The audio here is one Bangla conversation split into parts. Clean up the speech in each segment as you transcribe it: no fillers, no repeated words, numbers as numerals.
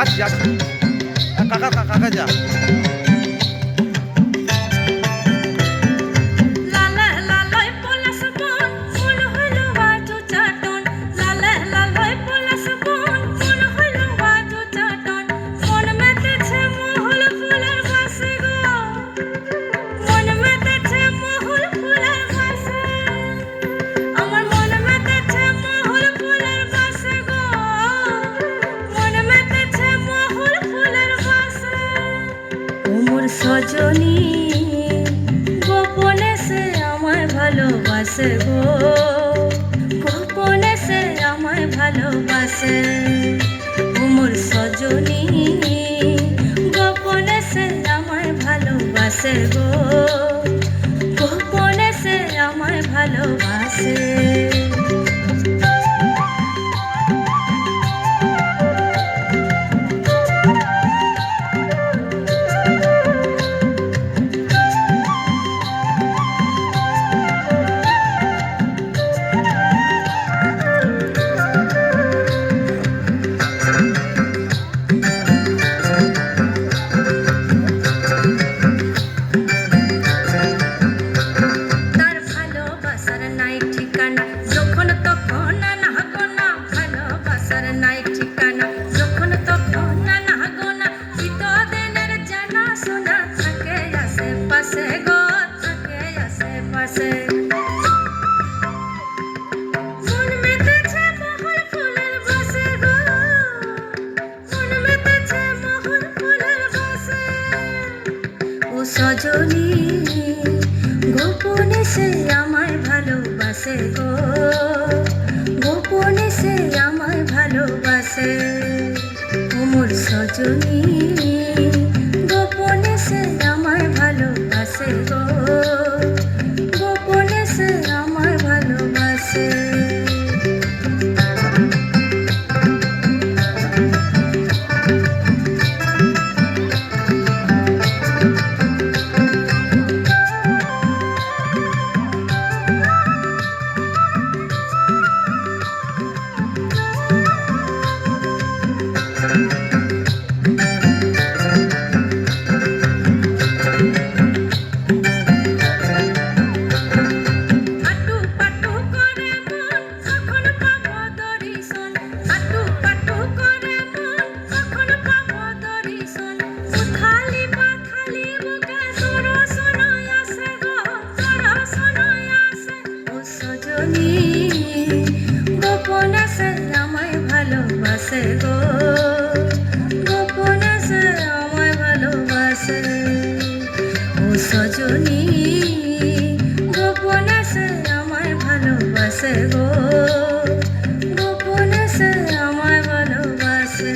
যাচ্ছি যাচ্ছি কাকা কাকা যা সজনী গোপনে সে আমায় ভালোবাসে গো, গোপনে সে আমায় ভালোবাসে। মোর সজনী গোপনে সে আমায় ভালোবাসে গো, গোপনে সে আমায় ভালোবাসে। সজনী গোপনে সে আমায় ভালোবাসে গো, গোপনে সে আমায় ভালোবাসে। মোর সজনী গোপনে সে আমায় ভালোবাসে গো, গোপনে সে আমায় ভালোবাসে। গোপনে সে আমায় ভালোবাসে গো, গোপনে সে আমায় ভালোবাসে। ও সজনী গোপনে সে আমায় ভালোবাসে গো, গোপনে সে আমায় ভালোবাসে।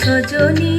সজনী